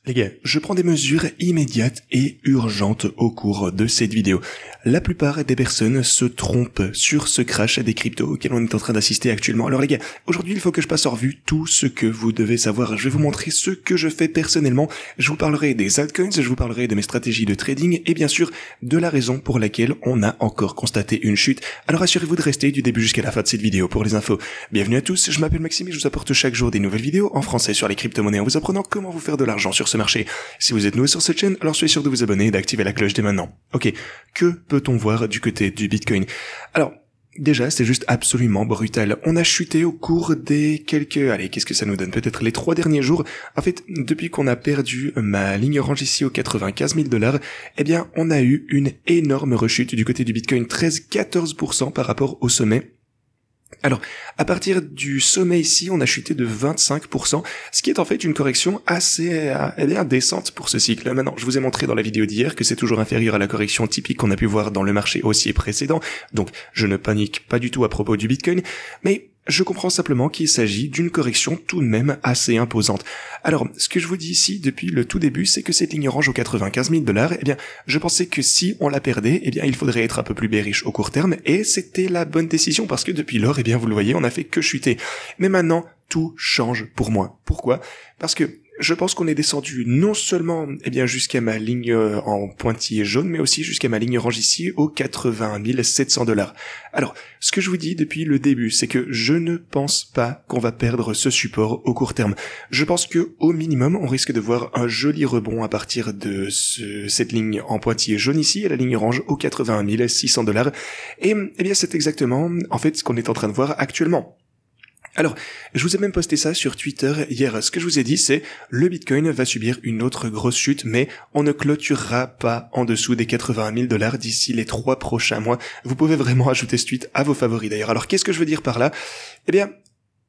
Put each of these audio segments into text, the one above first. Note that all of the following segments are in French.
Les gars, je prends des mesures immédiates et urgentes au cours de cette vidéo. La plupart des personnes se trompent sur ce crash des cryptos auquel on est en train d'assister actuellement. Alors les gars, aujourd'hui il faut que je passe en revue tout ce que vous devez savoir. Je vais vous montrer ce que je fais personnellement. Je vous parlerai des altcoins, je vous parlerai de mes stratégies de trading et bien sûr de la raison pour laquelle on a encore constaté une chute. Alors assurez-vous de rester du début jusqu'à la fin de cette vidéo pour les infos. Bienvenue à tous, je m'appelle Maxime et je vous apporte chaque jour des nouvelles vidéos en français sur les crypto-monnaies en vous apprenant comment vous faire de l'argent sur ce marché. Si vous êtes nouveau sur cette chaîne, alors soyez sûr de vous abonner et d'activer la cloche dès maintenant. Ok, que peut-on voir du côté du Bitcoin? Alors, déjà, c'est juste absolument brutal. On a chuté au cours des qu'est-ce que ça nous donne? Peut-être les 3 derniers jours. En fait, depuis qu'on a perdu ma ligne orange ici aux 95 000 $, eh bien, on a eu une énorme rechute du côté du Bitcoin, 13-14% par rapport au sommet. Alors, à partir du sommet ici, on a chuté de 25%, ce qui est en fait une correction assez décente pour ce cycle. Maintenant, je vous ai montré dans la vidéo d'hier que c'est toujours inférieur à la correction typique qu'on a pu voir dans le marché haussier précédent, donc je ne panique pas du tout à propos du Bitcoin, mais je comprends simplement qu'il s'agit d'une correction tout de même assez imposante. Alors, ce que je vous dis ici depuis le tout début, c'est que cette ligne orange aux 95 000 $, eh bien, je pensais que si on la perdait, eh bien, il faudrait être un peu plus bearish au court terme, et c'était la bonne décision parce que depuis lors, eh bien, vous le voyez, on a fait que chuter. Mais maintenant, tout change pour moi. Pourquoi? Parce que je pense qu'on est descendu non seulement jusqu'à ma ligne en pointillé jaune, mais aussi jusqu'à ma ligne orange ici aux 81 700 $. Alors, ce que je vous dis depuis le début, c'est que je ne pense pas qu'on va perdre ce support au court terme. Je pense que au minimum, on risque de voir un joli rebond à partir de cette ligne en pointillé jaune ici, et la ligne orange aux 81 600 $. Et c'est exactement en fait ce qu'on est en train de voir actuellement. Alors, je vous ai même posté ça sur Twitter hier. Ce que je vous ai dit, c'est le Bitcoin va subir une autre grosse chute, mais on ne clôturera pas en dessous des 81 000 $ d'ici les 3 prochains mois. Vous pouvez vraiment ajouter ce tweet à vos favoris d'ailleurs. Alors, qu'est-ce que je veux dire par là?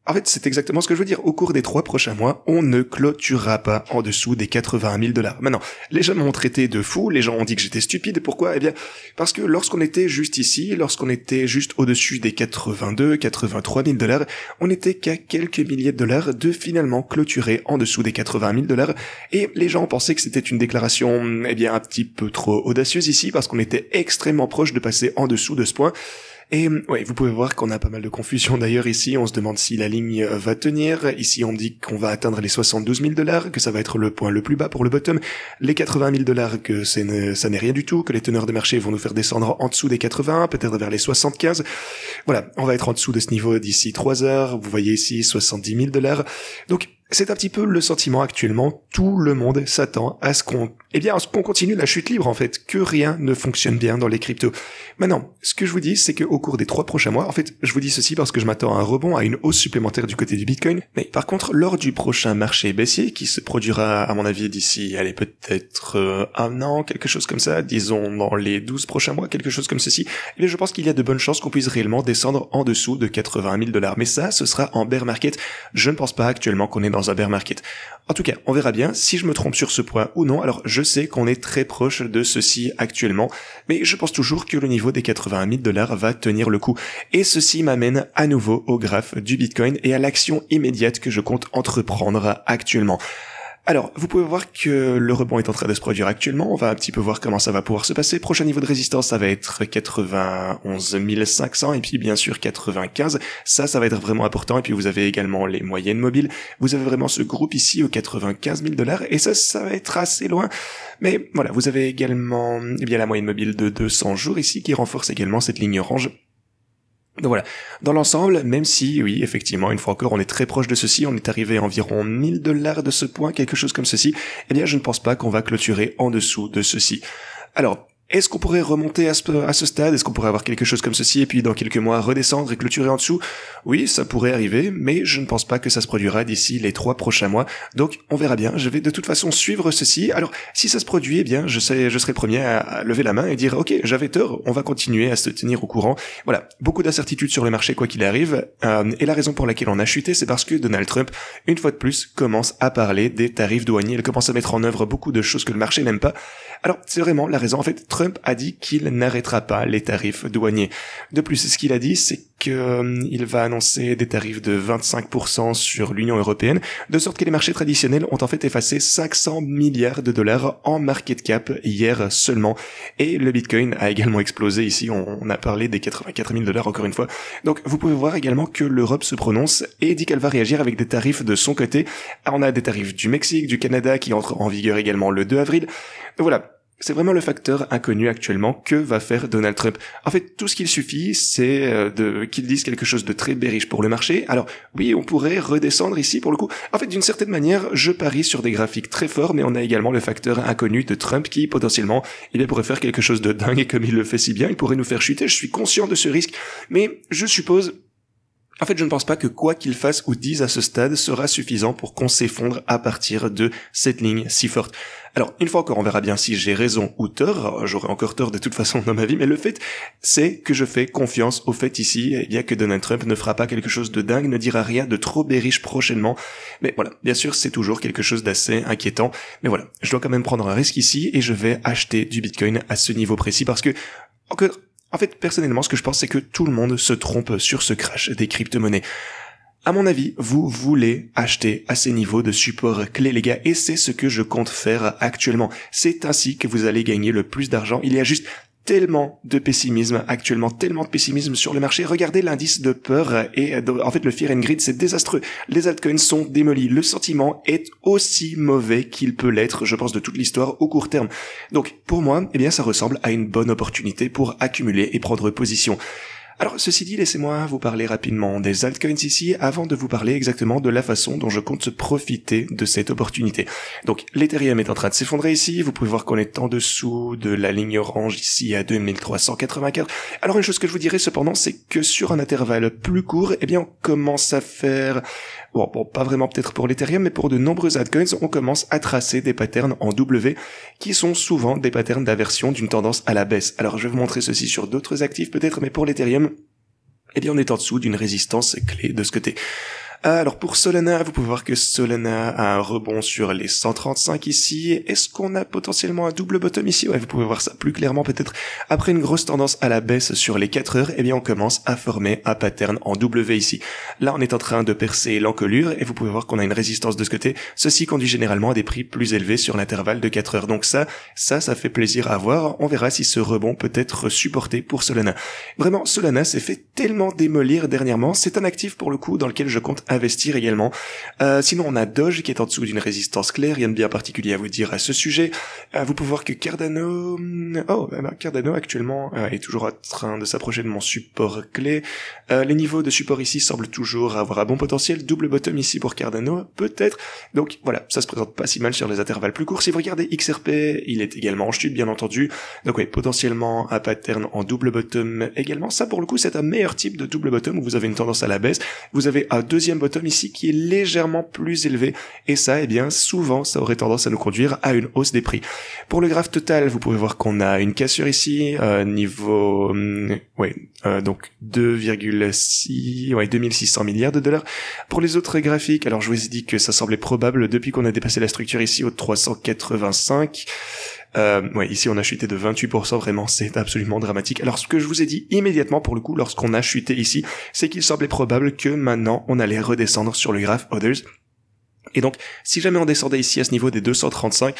En fait, c'est exactement ce que je veux dire. Au cours des 3 prochains mois, on ne clôturera pas en dessous des 81 000 $. Maintenant, les gens m'ont traité de fou, les gens ont dit que j'étais stupide. Pourquoi? Parce que lorsqu'on était juste ici, lorsqu'on était juste au-dessus des 83 000 $, on n'était qu'à quelques milliers de dollars de finalement clôturer en dessous des 80 000 $. Et les gens pensaient que c'était une déclaration, un petit peu trop audacieuse ici, parce qu'on était extrêmement proche de passer en dessous de ce point. Et ouais, vous pouvez voir qu'on a pas mal de confusion d'ailleurs ici, on se demande si la ligne va tenir, ici on dit qu'on va atteindre les 72 000 $, que ça va être le point le plus bas pour le bottom, les 80 000 $, que ça n'est rien du tout, que les teneurs de marché vont nous faire descendre en dessous des 80, peut-être vers les 75, voilà, on va être en dessous de ce niveau d'ici 3 heures, vous voyez ici 70 000 $, donc c'est un petit peu le sentiment actuellement, tout le monde s'attend à ce qu'on continue la chute libre en fait, que rien ne fonctionne bien dans les cryptos. Maintenant, ce que je vous dis, c'est qu'au cours des 3 prochains mois, en fait, je vous dis ceci parce que je m'attends à un rebond, à une hausse supplémentaire du côté du Bitcoin, mais par contre, lors du prochain marché baissier, qui se produira à mon avis d'ici, peut-être un an, quelque chose comme ça, disons dans les 12 prochains mois, quelque chose comme ceci, je pense qu'il y a de bonnes chances qu'on puisse réellement descendre en dessous de 80 000 $. Mais ça, ce sera en bear market. Je ne pense pas actuellement qu'on est dans un bear market. En tout cas, on verra bien si je me trompe sur ce point ou non. Alors, je sais qu'on est très proche de ceci actuellement, mais je pense toujours que le niveau des 81 000 $ va tenir le coup. Et ceci m'amène à nouveau au graphe du Bitcoin et à l'action immédiate que je compte entreprendre actuellement. Alors, vous pouvez voir que le rebond est en train de se produire actuellement, on va un petit peu voir comment ça va pouvoir se passer. Prochain niveau de résistance, ça va être 91 500 et puis bien sûr 95, ça va être vraiment important. Et puis vous avez également les moyennes mobiles, vous avez vraiment ce groupe ici aux 95 000 $ et ça va être assez loin. Mais voilà, vous avez également la moyenne mobile de 200 jours ici qui renforce également cette ligne orange. Donc voilà, dans l'ensemble, même si, oui, effectivement, une fois encore, on est très proche de ceci, on est arrivé à environ 1000 $ de ce point, quelque chose comme ceci, je ne pense pas qu'on va clôturer en dessous de ceci. Alors, est-ce qu'on pourrait remonter à ce stade? Est-ce qu'on pourrait avoir quelque chose comme ceci et puis dans quelques mois redescendre et clôturer en dessut? Oui, ça pourrait arriver, mais je ne pense pas que ça se produira d'ici les 3 prochains mois. Donc, on verra bien. Je vais de toute façon suivre ceci. Alors, si ça se produit, je serai le premier à lever la main et dire, ok, j'avais tort, on va continuer à se tenir au courant. Voilà. Beaucoup d'incertitudes sur le marché, quoi qu'il arrive. Et la raison pour laquelle on a chuté, c'est parce que Donald Trump, une fois de plus, commence à parler des tarifs douaniers. Il commence à mettre en œuvre beaucoup de choses que le marché n'aime pas. Alors, c'est vraiment la raison. En fait, Trump a dit qu'il n'arrêtera pas les tarifs douaniers. De plus, ce qu'il a dit, c'est qu'il va annoncer des tarifs de 25% sur l'Union européenne, de sorte que les marchés traditionnels ont en fait effacé 500 milliards de dollars en market cap hier seulement. Et le Bitcoin a également explosé ici, on a parlé des 84 000 dollars encore une fois. Donc vous pouvez voir également que l'Europe se prononce et dit qu'elle va réagir avec des tarifs de son côté. On a des tarifs du Mexique, du Canada qui entrent en vigueur également le 2 avril. Donc voilà. C'est vraiment le facteur inconnu actuellement. Que va faire Donald Trump? En fait, tout ce qu'il suffit, c'est qu'il dise quelque chose de très bearish pour le marché. Alors, oui, on pourrait redescendre ici pour le coup. En fait, d'une certaine manière, je parie sur des graphiques très forts, mais on a également le facteur inconnu de Trump qui, potentiellement, pourrait faire quelque chose de dingue et comme il le fait si bien, il pourrait nous faire chuter. Je suis conscient de ce risque, mais je suppose... En fait, je ne pense pas que quoi qu'il fasse ou dise à ce stade sera suffisant pour qu'on s'effondre à partir de cette ligne si forte. Alors, une fois encore, on verra bien si j'ai raison ou tort. J'aurai encore tort de toute façon dans ma vie, mais le fait, c'est que je fais confiance au fait ici, que Donald Trump ne fera pas quelque chose de dingue, ne dira rien de trop bearish prochainement. Mais voilà, bien sûr, c'est toujours quelque chose d'assez inquiétant. Mais voilà, je dois quand même prendre un risque ici et je vais acheter du Bitcoin à ce niveau précis parce que, en fait, personnellement, ce que je pense, c'est que tout le monde se trompe sur ce crash des crypto-monnaies. À mon avis, vous voulez acheter à ces niveaux de support clés, les gars, et c'est ce que je compte faire actuellement. C'est ainsi que vous allez gagner le plus d'argent. Il y a juste tellement de pessimisme actuellement, tellement de pessimisme sur le marché. Regardez l'indice de peur et en fait le fear and greed, c'est désastreux. Les altcoins sont démolis. Le sentiment est aussi mauvais qu'il peut l'être, je pense, de toute l'histoire au court terme. Donc pour moi, ça ressemble à une bonne opportunité pour accumuler et prendre position. Alors, ceci dit, laissez-moi vous parler rapidement des altcoins ici, avant de vous parler exactement de la façon dont je compte profiter de cette opportunité. Donc, l'Ethereum est en train de s'effondrer ici, vous pouvez voir qu'on est en dessous de la ligne orange ici à 2384. Alors, une chose que je vous dirais cependant, c'est que sur un intervalle plus court, on commence à faire... Bon, pas vraiment peut-être pour l'Ethereum, mais pour de nombreux altcoins, on commence à tracer des patterns en W, qui sont souvent des patterns d'inversion d'une tendance à la baisse. Alors, je vais vous montrer ceci sur d'autres actifs peut-être, mais pour l'Ethereum, on est en dessous d'une résistance clé de ce côté. Alors pour Solana, vous pouvez voir que Solana a un rebond sur les 135 ici. Est-ce qu'on a potentiellement un double bottom ici? Ouais, vous pouvez voir ça plus clairement peut-être. Après une grosse tendance à la baisse sur les 4 heures, on commence à former un pattern en W ici. Là, on est en train de percer l'encolure et vous pouvez voir qu'on a une résistance de ce côté. Ceci conduit généralement à des prix plus élevés sur l'intervalle de 4 heures. Donc ça fait plaisir à voir. On verra si ce rebond peut être supporté pour Solana. Vraiment, Solana s'est fait tellement démolir dernièrement. C'est un actif pour le coup dans lequel je compte investir également. Sinon, on a Doge qui est en dessous d'une résistance claire. Rien de bien particulier à vous dire à ce sujet. Vous pouvez voir que Cardano... Cardano actuellement est toujours en train de s'approcher de mon support clé. Les niveaux de support ici semblent toujours avoir un bon potentiel. Double bottom ici pour Cardano, peut-être. Donc voilà, ça se présente pas si mal sur les intervalles plus courts. Si vous regardez XRP, il est également en chute, bien entendu. Donc oui, potentiellement un pattern en double bottom également. Ça, pour le coup, c'est un meilleur type de double bottom où vous avez une tendance à la baisse. Vous avez un deuxième bottom ici qui est légèrement plus élevé. Et ça, souvent, ça aurait tendance à nous conduire à une hausse des prix. Pour le graphe total, vous pouvez voir qu'on a une cassure ici, niveau, donc 2600 milliards de dollars. Pour les autres graphiques, alors je vous ai dit que ça semblait probable depuis qu'on a dépassé la structure ici au 385. Ici on a chuté de 28%, vraiment c'est absolument dramatique. Alors ce que je vous ai dit immédiatement pour le coup lorsqu'on a chuté ici, c'est qu'il semblait probable que maintenant on allait redescendre sur le graphe Others. Et donc si jamais on descendait ici à ce niveau des 235,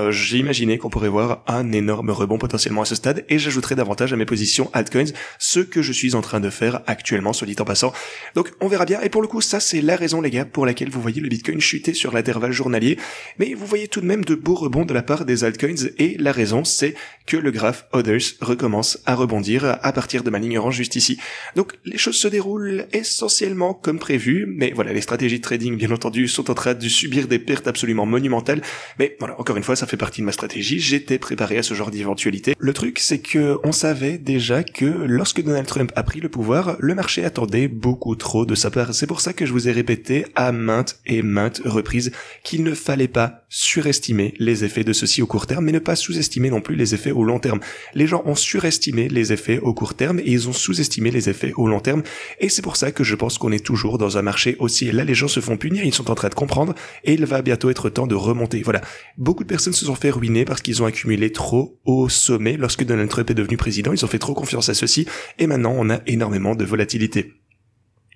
j'ai imaginé qu'on pourrait voir un énorme rebond potentiellement à ce stade et j'ajouterai davantage à mes positions altcoins, ce que je suis en train de faire actuellement, soit dit en passant. Donc on verra bien, et pour le coup ça c'est la raison les gars pour laquelle vous voyez le Bitcoin chuter sur l'intervalle journalier, mais vous voyez tout de même de beaux rebonds de la part des altcoins et la raison c'est que le graphe Others recommence à rebondir à partir de ma ligne orange juste ici. Donc les choses se déroulent essentiellement comme prévu, mais voilà, les stratégies de trading bien entendu sont en train de subir des pertes absolument monumentales, mais voilà, encore une fois ça fait partie de ma stratégie, j'étais préparé à ce genre d'éventualité. Le truc c'est que on savait déjà que lorsque Donald Trump a pris le pouvoir, le marché attendait beaucoup trop de sa part. C'est pour ça que je vous ai répété à maintes et maintes reprises qu'il ne fallait pas surestimer les effets de ceci au court terme, mais ne pas sous-estimer non plus les effets au long terme. Les gens ont surestimé les effets au court terme et ils ont sous-estimé les effets au long terme, et c'est pour ça que je pense qu'on est toujours dans un marché haussier. Là les gens se font punir, ils sont en train de comprendre et il va bientôt être temps de remonter. Voilà, beaucoup de personnes se sont fait ruiner parce qu'ils ont accumulé trop au sommet lorsque Donald Trump est devenu président. Ils ont fait trop confiance à ceux-ci et maintenant on a énormément de volatilité.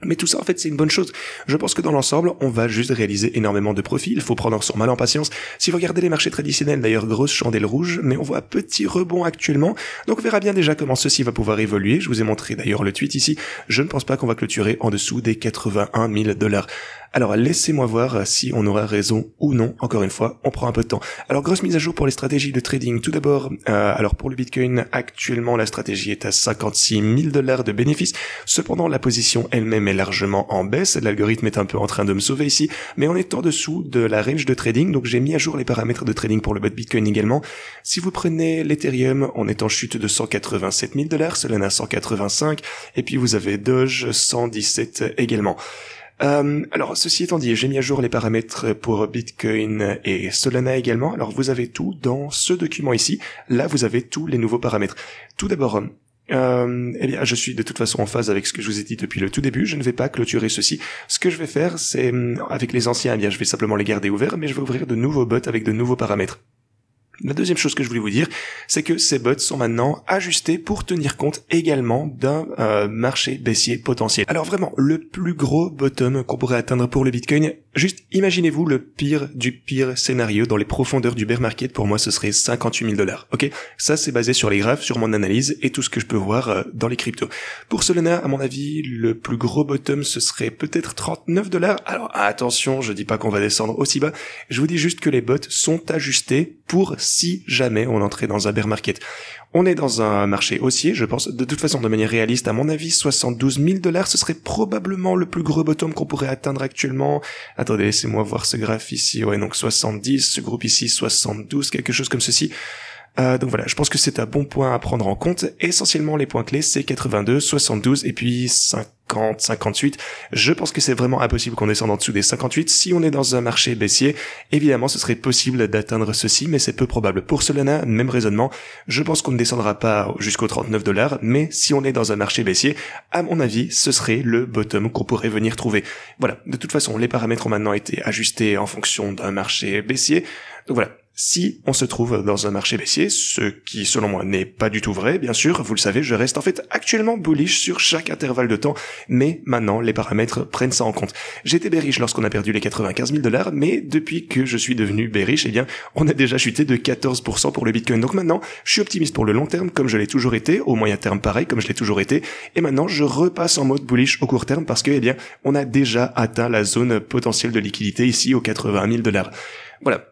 Mais tout ça, en fait, c'est une bonne chose. Je pense que dans l'ensemble, on va juste réaliser énormément de profits. Il faut prendre son mal en patience. Si vous regardez les marchés traditionnels, d'ailleurs, grosse chandelle rouge, mais on voit petit rebond actuellement. Donc on verra bien déjà comment ceci va pouvoir évoluer. Je vous ai montré d'ailleurs le tweet ici. Je ne pense pas qu'on va clôturer en dessous des 81 000 $. Alors, laissez-moi voir si on aura raison ou non. Encore une fois, on prend un peu de temps. Alors, grosse mise à jour pour les stratégies de trading. Tout d'abord, alors pour le Bitcoin, actuellement, la stratégie est à 56 000 $ de bénéfices. Cependant, la position elle-même est largement en baisse. L'algorithme est un peu en train de me sauver ici, mais on est en dessous de la range de trading. Donc, j'ai mis à jour les paramètres de trading pour le bot Bitcoin également. Si vous prenez l'Ethereum, on est en chute de 187 000 $, Solana 185, et puis vous avez Doge 117 également. Alors, ceci étant dit, j'ai mis à jour les paramètres pour Bitcoin et Solana également. Alors, vous avez tout dans ce document ici. Là, vous avez tous les nouveaux paramètres. Tout d'abord, eh bien, je suis de toute façon en phase avec ce que je vous ai dit depuis le tout début. Je ne vais pas clôturer ceci. Ce que je vais faire, c'est, avec les anciens, eh bien, je vais simplement les garder ouverts, mais je vais ouvrir de nouveaux bots avec de nouveaux paramètres. La deuxième chose que je voulais vous dire, c'est que ces bots sont maintenant ajustés pour tenir compte également d'un marché baissier potentiel. Alors vraiment, le plus gros bottom qu'on pourrait atteindre pour le Bitcoin, juste imaginez-vous le pire du pire scénario dans les profondeurs du bear market. Pour moi, ce serait 58 000 $. Ok, ça c'est basé sur les graphes, sur mon analyse et tout ce que je peux voir dans les cryptos. Pour Solana, à mon avis, le plus gros bottom, ce serait peut-être 39 $. Alors attention, je dis pas qu'on va descendre aussi bas. Je vous dis juste que les bots sont ajustés pour si jamais on entrait dans un bear market. On est dans un marché haussier, je pense, de toute façon, de manière réaliste, à mon avis, 72 000 $, ce serait probablement le plus gros bottom qu'on pourrait atteindre actuellement. Attendez, laissez-moi voir ce graphe ici. Ouais, donc 70, ce groupe ici, 72, quelque chose comme ceci. Donc voilà, je pense que c'est un bon point à prendre en compte. Essentiellement, les points clés, c'est 82, 72 et puis 50, 58. Je pense que c'est vraiment impossible qu'on descende en dessous des 58. Si on est dans un marché baissier, évidemment, ce serait possible d'atteindre ceci, mais c'est peu probable. Pour Solana, même raisonnement, je pense qu'on ne descendra pas jusqu'aux 39 $, mais si on est dans un marché baissier, à mon avis, ce serait le bottom qu'on pourrait venir trouver. Voilà, de toute façon, les paramètres ont maintenant été ajustés en fonction d'un marché baissier. Donc voilà. Si on se trouve dans un marché baissier, ce qui selon moi n'est pas du tout vrai, bien sûr, vous le savez, je reste en fait actuellement bullish sur chaque intervalle de temps, mais maintenant les paramètres prennent ça en compte. J'étais bearish lorsqu'on a perdu les 95 000 $, mais depuis que je suis devenu bearish, eh bien, on a déjà chuté de 14% pour le Bitcoin. Donc maintenant, je suis optimiste pour le long terme, comme je l'ai toujours été, au moyen terme pareil, comme je l'ai toujours été, et maintenant je repasse en mode bullish au court terme parce que, eh bien, on a déjà atteint la zone potentielle de liquidité ici aux 80 000 $. Voilà.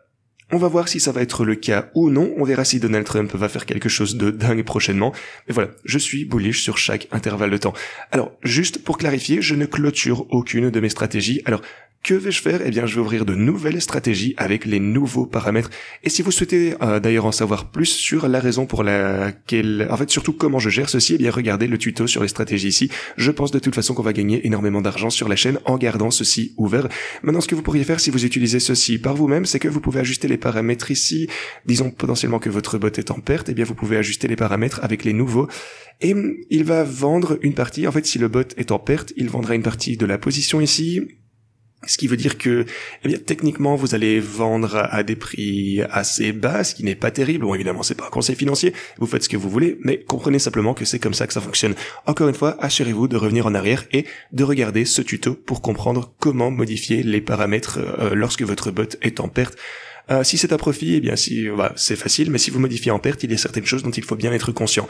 On va voir si ça va être le cas ou non. On verra si Donald Trump va faire quelque chose de dingue prochainement. Mais voilà, je suis bullish sur chaque intervalle de temps. Alors, juste pour clarifier, je ne clôture aucune de mes stratégies. Alors, que vais-je faire? Eh bien, je vais ouvrir de nouvelles stratégies avec les nouveaux paramètres. Et si vous souhaitez d'ailleurs en savoir plus sur la raison pour laquelle, en fait, surtout comment je gère ceci, eh bien, regardez le tuto sur les stratégies ici. Je pense de toute façon qu'on va gagner énormément d'argent sur la chaîne en gardant ceci ouvert. Maintenant, ce que vous pourriez faire si vous utilisez ceci par vous-même, c'est que vous pouvez ajuster les paramètres ici. Disons potentiellement que votre bot est en perte, eh bien, vous pouvez ajuster les paramètres avec les nouveaux. Et il va vendre une partie. En fait, si le bot est en perte, il vendra une partie de la position ici. Ce qui veut dire que, eh bien, techniquement, vous allez vendre à des prix assez bas, ce qui n'est pas terrible. Bon, évidemment, c'est pas un conseil financier. Vous faites ce que vous voulez, mais comprenez simplement que c'est comme ça que ça fonctionne. Encore une fois, assurez-vous de revenir en arrière et de regarder ce tuto pour comprendre comment modifier les paramètres lorsque votre bot est en perte. Si c'est un profit, eh bien, c'est facile, mais si vous modifiez en perte, il y a certaines choses dont il faut bien être conscient.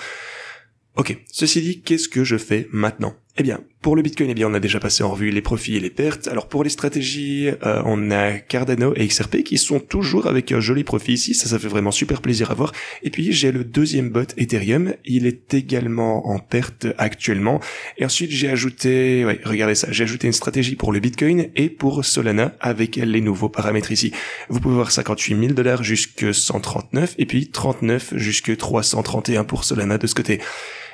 Ok, ceci dit, qu'est-ce que je fais maintenant? Eh bien, pour le Bitcoin, eh bien, on a déjà passé en revue les profits et les pertes. Alors pour les stratégies, on a Cardano et XRP qui sont toujours avec un joli profit ici. Ça fait vraiment super plaisir à voir. Et puis j'ai le deuxième bot Ethereum. Il est également en perte actuellement. Et ensuite j'ai ajouté, regardez ça, j'ai ajouté une stratégie pour le Bitcoin et pour Solana avec les nouveaux paramètres ici. Vous pouvez voir 58 000 $ jusque 139 et puis 39 jusque 331 pour Solana de ce côté.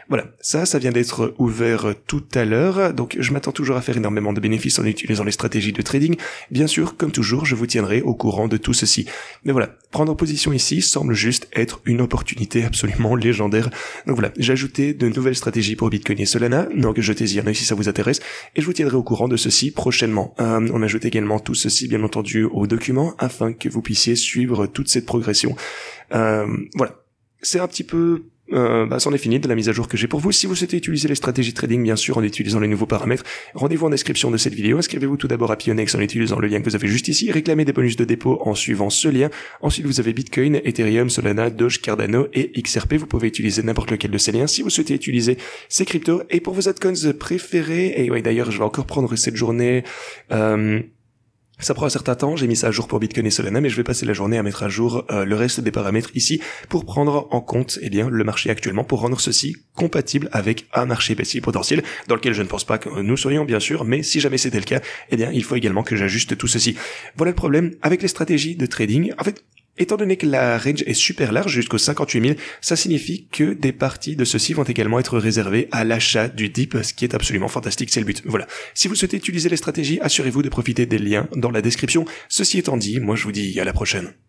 Voilà, ça vient d'être ouvert tout à l'heure, donc je m'attends toujours à faire énormément de bénéfices en utilisant les stratégies de trading. Bien sûr, comme toujours, je vous tiendrai au courant de tout ceci. Mais voilà, prendre position ici semble juste être une opportunité absolument légendaire. Donc voilà, j'ai ajouté de nouvelles stratégies pour Bitcoin et Solana, donc jetez-y un œil si ça vous intéresse, et je vous tiendrai au courant de ceci prochainement. On ajoute également tout ceci, bien entendu, au document, afin que vous puissiez suivre toute cette progression. Voilà, c'est un petit peu... c'en est fini de la mise à jour que j'ai pour vous. Si vous souhaitez utiliser les stratégies trading, bien sûr, en utilisant les nouveaux paramètres, rendez-vous en description de cette vidéo. Inscrivez-vous tout d'abord à Pionex en utilisant le lien que vous avez juste ici. Réclamez des bonus de dépôt en suivant ce lien. Ensuite, vous avez Bitcoin, Ethereum, Solana, Doge, Cardano et XRP. Vous pouvez utiliser n'importe lequel de ces liens si vous souhaitez utiliser ces cryptos. Et pour vos altcoins préférés, et ouais, d'ailleurs, je vais encore prendre cette journée... Ça prend un certain temps, j'ai mis ça à jour pour Bitcoin et Solana, mais je vais passer la journée à mettre à jour le reste des paramètres ici pour prendre en compte le marché actuellement, pour rendre ceci compatible avec un marché baissier potentiel, dans lequel je ne pense pas que nous serions bien sûr, mais si jamais c'était le cas, il faut également que j'ajuste tout ceci. Voilà le problème avec les stratégies de trading. En fait, étant donné que la range est super large, jusqu'aux 58 000, ça signifie que des parties de ceci vont également être réservées à l'achat du dip, ce qui est absolument fantastique, c'est le but. Voilà. Si vous souhaitez utiliser les stratégies, assurez-vous de profiter des liens dans la description. Ceci étant dit, moi je vous dis à la prochaine.